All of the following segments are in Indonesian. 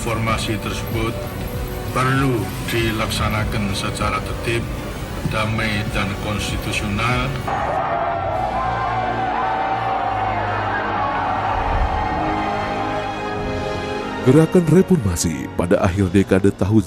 reformasi tersebut perlu dilaksanakan secara tertib, damai, dan konstitusional. Gerakan reformasi pada akhir dekade tahun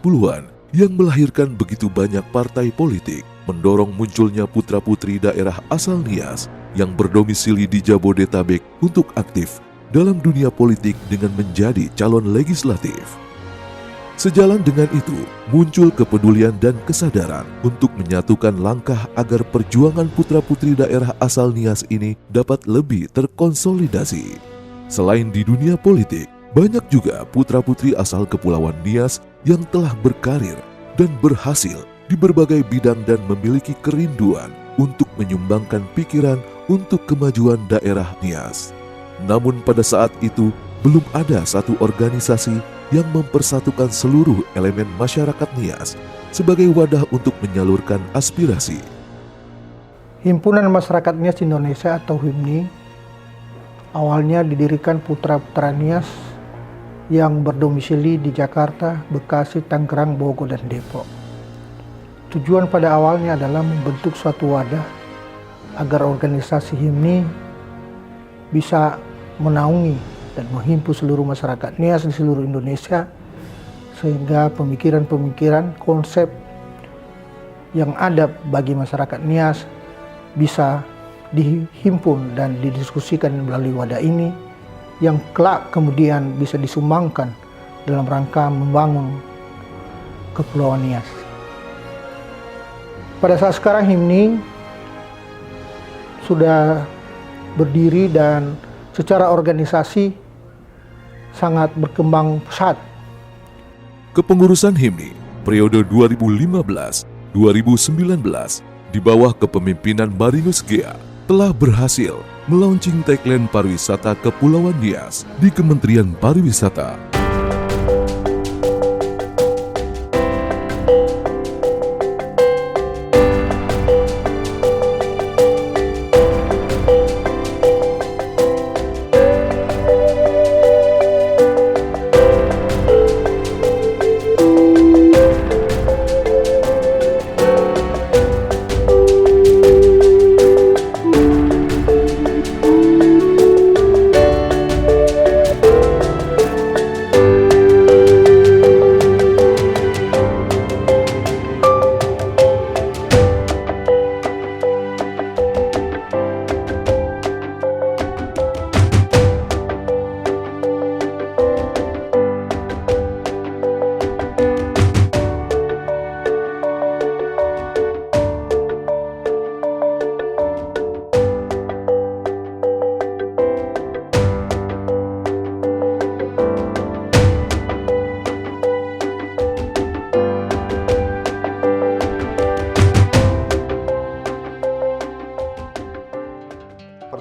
90-an yang melahirkan begitu banyak partai politik mendorong munculnya putra-putri daerah asal Nias yang berdomisili di Jabodetabek untuk aktif dalam dunia politik dengan menjadi calon legislatif. Sejalan dengan itu, muncul kepedulian dan kesadaran untuk menyatukan langkah agar perjuangan putra-putri daerah asal Nias ini dapat lebih terkonsolidasi. Selain di dunia politik, banyak juga putra-putri asal Kepulauan Nias yang telah berkarir dan berhasil di berbagai bidang dan memiliki kerinduan untuk menyumbangkan pikiran untuk kemajuan daerah Nias. Namun pada saat itu, belum ada satu organisasi yang mempersatukan seluruh elemen masyarakat Nias sebagai wadah untuk menyalurkan aspirasi. Himpunan Masyarakat Nias Indonesia atau HIMNI awalnya didirikan putra-putra Nias yang berdomisili di Jakarta, Bekasi, Tangerang, Bogor, dan Depok. Tujuan pada awalnya adalah membentuk suatu wadah agar organisasi HIMNI bisa menaungi dan menghimpun seluruh masyarakat Nias di seluruh Indonesia, sehingga pemikiran-pemikiran, konsep yang ada bagi masyarakat Nias bisa dihimpun dan didiskusikan melalui wadah ini, yang kelak kemudian bisa disumbangkan dalam rangka membangun Kepulauan Nias. Pada saat sekarang HIMNI sudah berdiri dan secara organisasi sangat berkembang pesat. Kepengurusan HIMNI periode 2015-2019 di bawah kepemimpinan Marinus Gea telah berhasil melaunching tagline pariwisata Kepulauan Nias di Kementerian Pariwisata.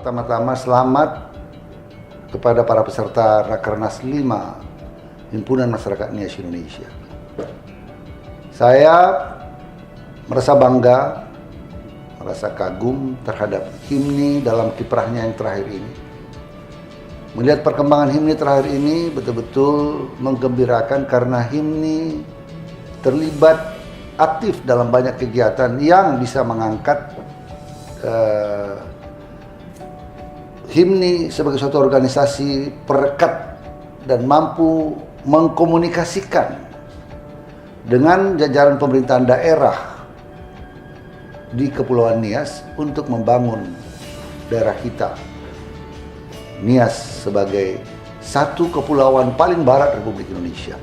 Pertama-tama selamat kepada para peserta Rakernas 5 Himpunan Masyarakat Nias Indonesia. Saya merasa bangga, merasa kagum terhadap HIMNI dalam kiprahnya yang terakhir ini. Melihat perkembangan HIMNI terakhir ini betul-betul menggembirakan karena HIMNI terlibat aktif dalam banyak kegiatan yang bisa mengangkat HIMNI sebagai suatu organisasi perekat dan mampu mengkomunikasikan dengan jajaran pemerintahan daerah di Kepulauan Nias untuk membangun daerah kita, Nias, sebagai satu kepulauan paling barat Republik Indonesia.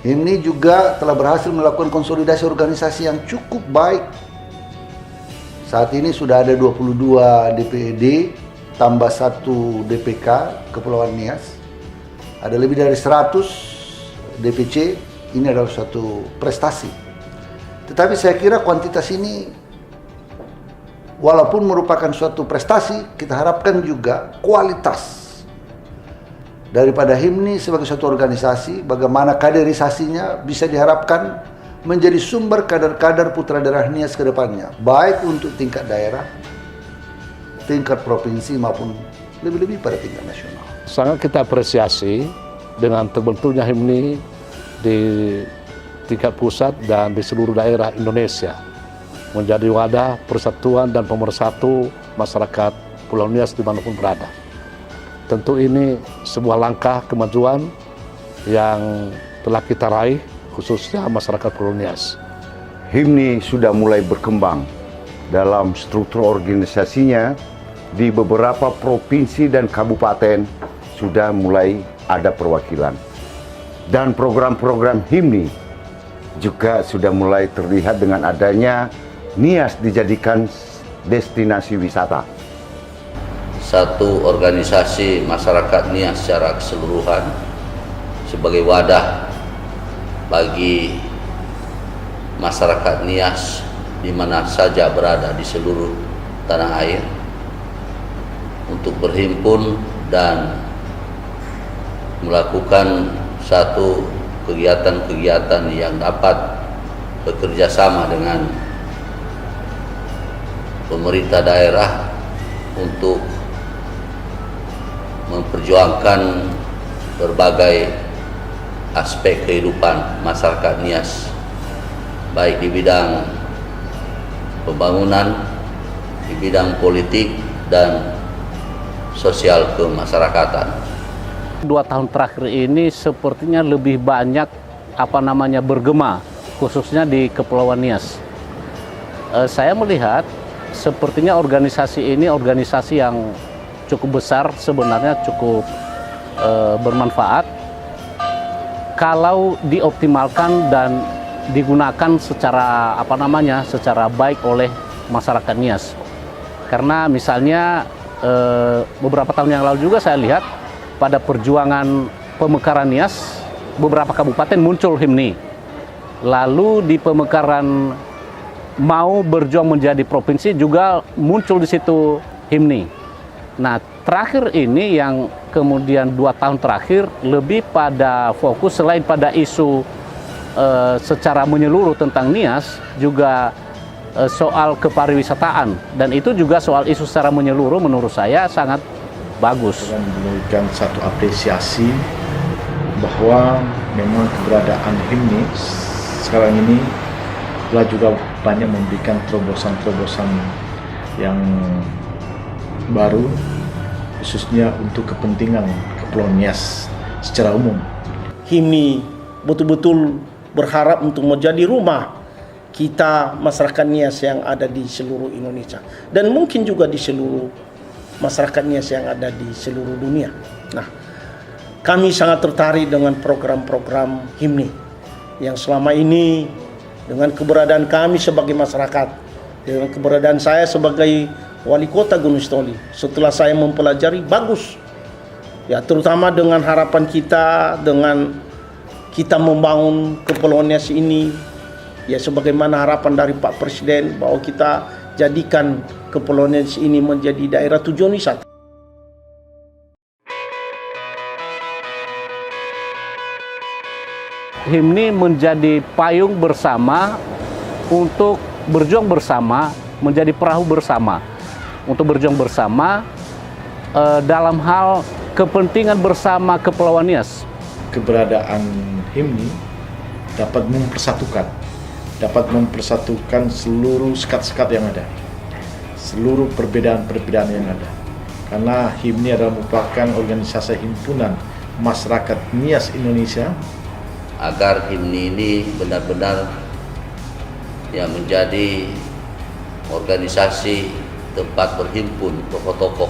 HIMNI juga telah berhasil melakukan konsolidasi organisasi yang cukup baik. Saat ini sudah ada 22 DPD tambah 1 DPK Kepulauan Nias. Ada lebih dari 100 DPC. Ini adalah suatu prestasi. Tetapi saya kira kuantitas ini walaupun merupakan suatu prestasi, kita harapkan juga kualitas daripada HIMNI sebagai suatu organisasi, bagaimana kaderisasinya bisa diharapkan menjadi sumber kader-kader putra daerah Nias ke depannya, baik untuk tingkat daerah, tingkat provinsi maupun lebih-lebih pada tingkat nasional. Sangat kita apresiasi dengan terbentuknya HIMNI di tingkat pusat dan di seluruh daerah Indonesia, menjadi wadah persatuan dan pemersatu masyarakat Pulau Nias dimanapun berada. Tentu ini sebuah langkah kemajuan yang telah kita raih, khususnya masyarakat Pulau Nias. HIMNI sudah mulai berkembang dalam struktur organisasinya. Di beberapa provinsi dan kabupaten sudah mulai ada perwakilan. Dan program-program HIMNI juga sudah mulai terlihat dengan adanya Nias dijadikan destinasi wisata. Satu organisasi masyarakat Nias secara keseluruhan sebagai wadah bagi masyarakat Nias di mana saja berada di seluruh tanah air untuk berhimpun dan melakukan satu kegiatan-kegiatan yang dapat bekerja sama dengan pemerintah daerah untuk memperjuangkan berbagai aspek kehidupan masyarakat Nias, baik di bidang pembangunan, di bidang politik, dan sosial kemasyarakatan. 2 tahun terakhir ini sepertinya lebih banyak bergema, khususnya di Kepulauan Nias. Saya melihat sepertinya organisasi ini organisasi yang cukup besar, sebenarnya cukup bermanfaat kalau dioptimalkan dan digunakan secara secara baik oleh masyarakat Nias. Karena misalnya beberapa tahun yang lalu juga saya lihat pada perjuangan pemekaran Nias, beberapa kabupaten muncul HIMNI. Lalu di pemekaran mau berjuang menjadi provinsi juga muncul di situ HIMNI. Nah, terakhir ini yang kemudian 2 tahun terakhir lebih pada fokus selain pada isu secara menyeluruh tentang Nias, juga soal kepariwisataan, dan itu juga soal isu secara menyeluruh menurut saya sangat bagus. Memberikan satu apresiasi bahwa memang keberadaan HIMNI sekarang ini telah juga banyak memberikan terobosan-terobosan yang baru, khususnya untuk kepentingan Kepulauan Nias secara umum. HIMNI betul-betul berharap untuk menjadi rumah kita masyarakat Nias yang ada di seluruh Indonesia, dan mungkin juga di seluruh masyarakat Nias yang ada di seluruh dunia. Nah, kami sangat tertarik dengan program-program HIMNI yang selama ini dengan keberadaan kami sebagai masyarakat, dengan keberadaan saya sebagai wali kota Gunung Sitoli, setelah saya mempelajari bagus. Ya, terutama dengan harapan kita dengan kita membangun Kepulauan Nias ini, ya sebagaimana harapan dari Pak Presiden bahwa kita jadikan Kepulauan Nias ini menjadi daerah tujuan wisata. HIMNI menjadi payung bersama untuk berjuang bersama, menjadi perahu bersama untuk berjuang bersama dalam hal kepentingan bersama Kepulauan Nias. Keberadaan HIMNI dapat mempersatukan seluruh sekat-sekat yang ada, seluruh perbedaan-perbedaan yang ada. Karena HIMNI adalah merupakan organisasi himpunan masyarakat Nias Indonesia. Agar HIMNI ini benar-benar menjadi organisasi tempat berhimpun tokoh-tokoh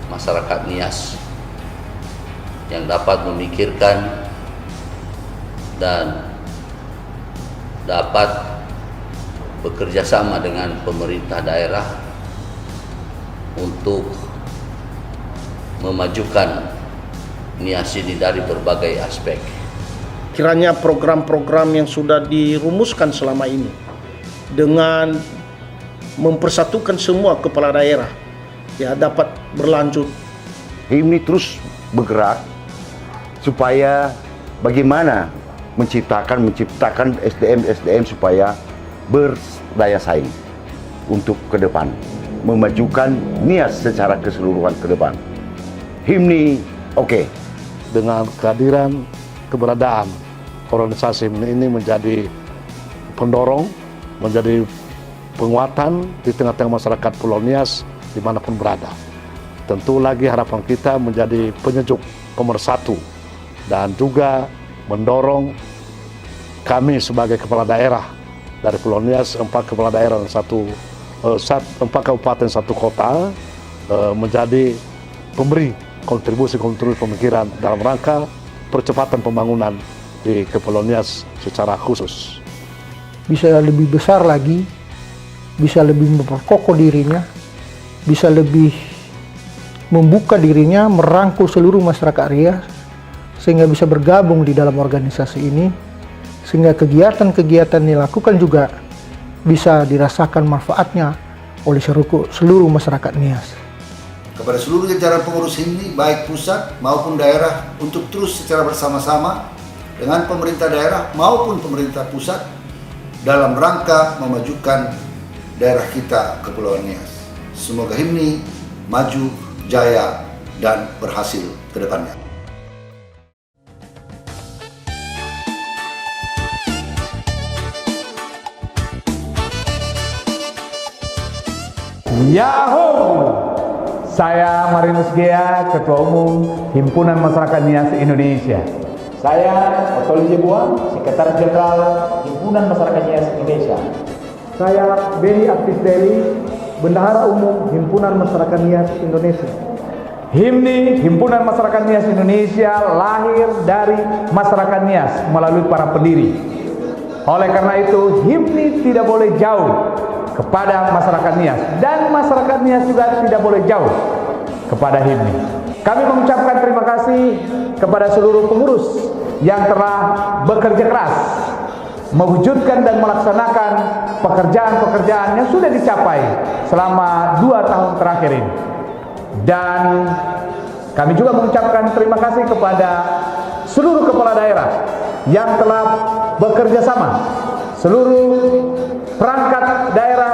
masyarakat Nias yang dapat memikirkan dan dapat bekerja sama dengan pemerintah daerah untuk memajukan Nias ini dari berbagai aspek. Kiranya program-program yang sudah dirumuskan selama ini dengan mempersatukan semua kepala daerah dapat berlanjut. HIMNI terus bergerak supaya bagaimana menciptakan SDM supaya berdaya saing untuk ke depan, memajukan Nias secara keseluruhan ke depan. HIMNI oke, dengan kehadiran keberadaan organisasi ini menjadi pendorong, menjadi penguatan di tengah-tengah masyarakat Pulau Nias dimanapun berada. Tentu lagi harapan kita menjadi penyejuk pemersatu dan juga mendorong kami sebagai kepala daerah dari Pulau Nias, 4 kepala daerah dan 4 kabupaten 1 kota menjadi pemberi kontribusi pemikiran dalam rangka percepatan pembangunan di Kepulauan Nias secara khusus. Bisa lebih besar lagi, bisa lebih memperkokoh dirinya, bisa lebih membuka dirinya, merangkul seluruh masyarakat Riau sehingga bisa bergabung di dalam organisasi ini, sehingga kegiatan-kegiatan yang dilakukan juga bisa dirasakan manfaatnya oleh seluruh masyarakat Nias. Kepada seluruh jajaran pengurus HIMNI, baik pusat maupun daerah, untuk terus secara bersama-sama dengan pemerintah daerah maupun pemerintah pusat dalam rangka memajukan daerah kita Kepulauan Nias. Semoga HIMNI maju, jaya, dan berhasil ke depannya. Yahoo! Saya Marinus Gea, Ketua Umum Himpunan Masyarakat Nias Indonesia. Saya Otto Jebuan, Sekretaris Jenderal Himpunan Masyarakat Nias Indonesia. Saya Benny Aktif Deli, Bendahara Umum Himpunan Masyarakat Nias Indonesia. HIMNI, Himpunan Masyarakat Nias Indonesia, lahir dari masyarakat Nias melalui para pendiri. Oleh karena itu, HIMNI tidak boleh jauh kepada masyarakat Nias, dan masyarakat Nias juga tidak boleh jauh kepada HIMNI. Kami mengucapkan terima kasih kepada seluruh pengurus yang telah bekerja keras mewujudkan dan melaksanakan pekerjaan-pekerjaan yang sudah dicapai selama 2 tahun terakhir ini. Dan kami juga mengucapkan terima kasih kepada seluruh kepala daerah yang telah bekerja sama, seluruh perangkat daerah,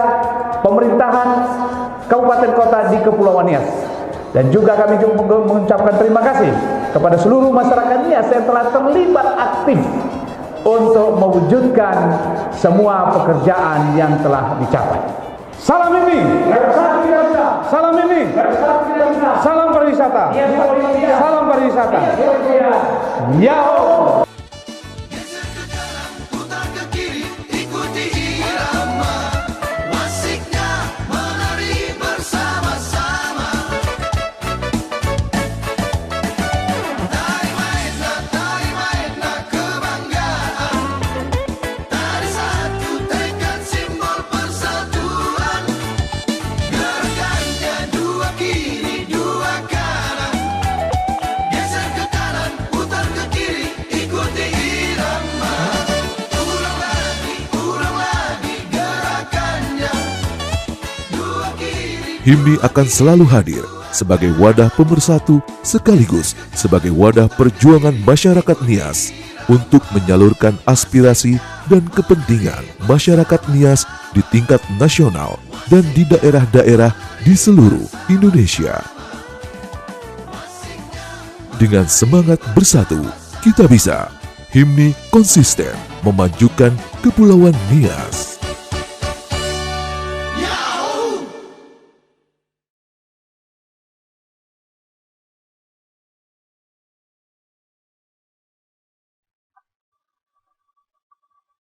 pemerintahan, kabupaten kota di Kepulauan Nias. Dan juga kami juga mengucapkan terima kasih kepada seluruh masyarakat Nias yang telah terlibat aktif untuk mewujudkan semua pekerjaan yang telah dicapai. Salam HIMNI, salam HIMNI, salam pariwisata, salam pariwisata. Yahoo! HIMNI akan selalu hadir sebagai wadah pemersatu sekaligus sebagai wadah perjuangan masyarakat Nias untuk menyalurkan aspirasi dan kepentingan masyarakat Nias di tingkat nasional dan di daerah-daerah di seluruh Indonesia. Dengan semangat bersatu, kita bisa. HIMNI konsisten memajukan Kepulauan Nias.